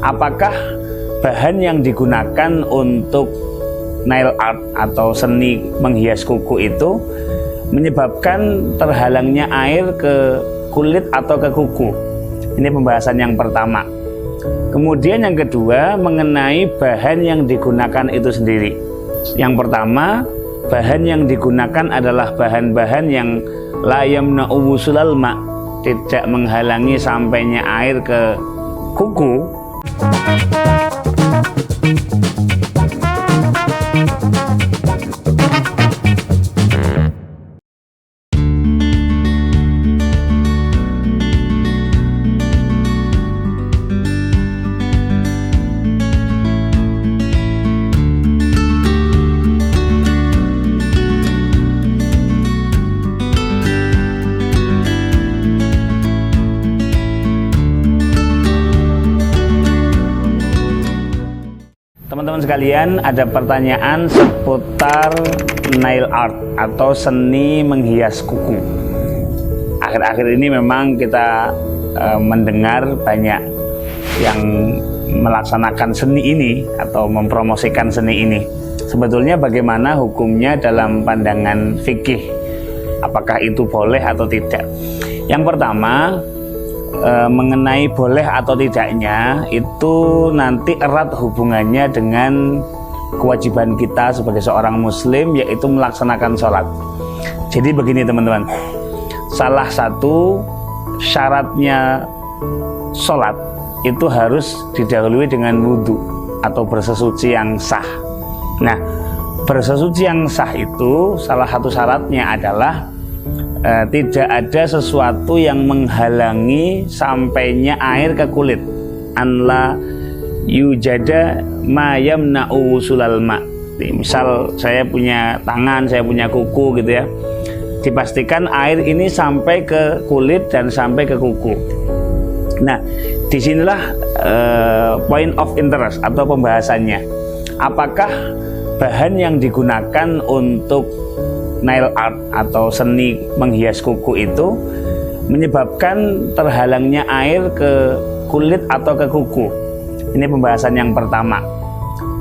apakah bahan yang digunakan untuk nail art atau seni menghias kuku itu menyebabkan terhalangnya air ke kulit atau ke kuku. Ini pembahasan yang pertama. Kemudian yang kedua mengenai bahan yang digunakan itu sendiri. Yang pertama, bahan yang digunakan adalah bahan-bahan yang la yamna'u wusulal ma', tidak menghalangi sampainya air ke kuku. Teman-teman sekalian, ada pertanyaan seputar nail art atau seni menghias kuku. Akhir-akhir ini memang kita mendengar banyak yang melaksanakan seni ini atau mempromosikan seni ini. Sebetulnya bagaimana hukumnya dalam pandangan fikih? Apakah itu boleh atau tidak? Yang pertama, mengenai boleh atau tidaknya itu nanti erat hubungannya dengan kewajiban kita sebagai seorang muslim, yaitu melaksanakan sholat. Jadi begini teman-teman, salah satu syaratnya sholat itu harus didahului dengan wudhu atau bersesuci yang sah. Nah, bersesuci yang sah itu salah satu syaratnya adalah tidak ada sesuatu yang menghalangi sampainya air ke kulit. Anla yujada ma yamna'u wusulal ma'. Misal saya punya tangan, saya punya kuku gitu ya, dipastikan air ini sampai ke kulit dan sampai ke kuku. Nah, disinilah point of interest atau pembahasannya. Apakah bahan yang digunakan untuk nail art atau seni menghias kuku itu menyebabkan terhalangnya air ke kulit atau ke kuku? Ini pembahasan yang pertama.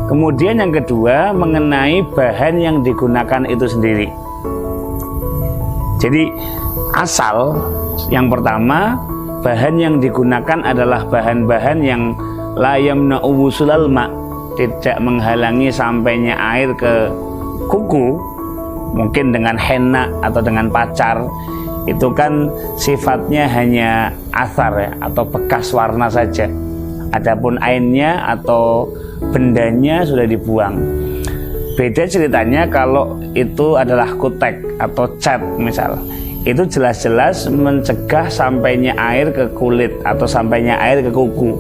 Kemudian yang kedua mengenai bahan yang digunakan itu sendiri. Jadi asal yang pertama, bahan yang digunakan adalah bahan-bahan yang la yamna'u wusulal ma', tidak menghalangi sampainya air ke kuku. Mungkin dengan henna atau dengan pacar, itu kan sifatnya hanya asar ya, atau bekas warna saja. Adapun ainnya atau bendanya sudah dibuang. Beda ceritanya kalau itu adalah kutek atau cat misal, itu jelas-jelas mencegah sampainya air ke kulit atau sampainya air ke kuku.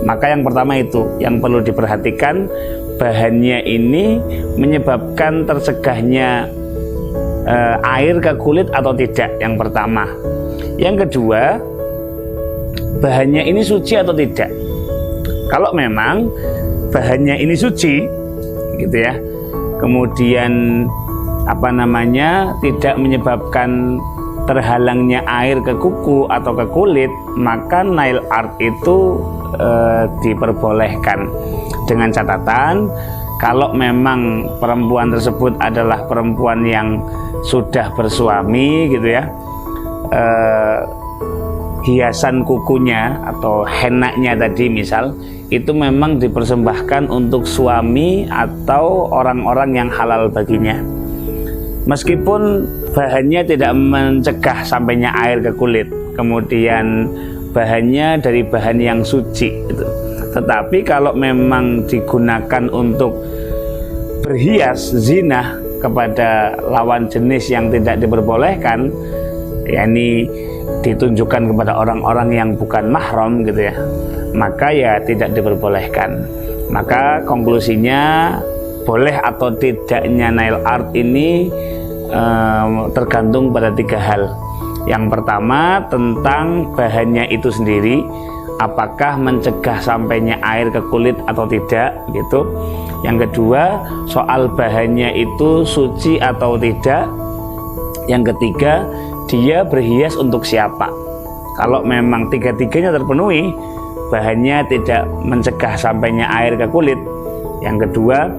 Maka yang pertama itu yang perlu diperhatikan, bahannya ini menyebabkan tercegahnya air ke kulit atau tidak, yang pertama. Yang kedua, bahannya ini suci atau tidak. Kalau memang bahannya ini suci gitu ya, kemudian tidak menyebabkan terhalangnya air ke kuku atau ke kulit, maka nail art itu diperbolehkan, dengan catatan kalau memang perempuan tersebut adalah perempuan yang sudah bersuami gitu ya, hiasan kukunya atau henaknya tadi misal itu memang dipersembahkan untuk suami atau orang-orang yang halal baginya. Meskipun bahannya tidak mencegah sampainya air ke kulit, kemudian bahannya dari bahan yang suci gitu. Tetapi kalau memang digunakan untuk berhias zina kepada lawan jenis yang tidak diperbolehkan, yakni ditunjukkan kepada orang-orang yang bukan mahram gitu ya, maka ya tidak diperbolehkan. Maka konklusinya boleh atau tidaknya nail art ini tergantung pada tiga hal. Yang pertama tentang bahannya itu sendiri, apakah mencegah sampainya air ke kulit atau tidak gitu. Yang kedua, soal bahannya itu suci atau tidak. Yang ketiga, dia berhias untuk siapa. Kalau memang tiga-tiganya terpenuhi, bahannya tidak mencegah sampainya air ke kulit. Yang kedua,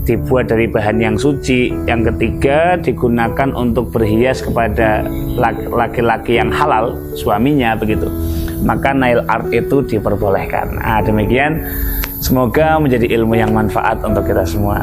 dibuat dari bahan yang suci. Yang ketiga, digunakan untuk berhias kepada laki-laki yang halal, suaminya begitu. Maka nail art itu diperbolehkan. Demikian, semoga menjadi ilmu yang manfaat untuk kita semua.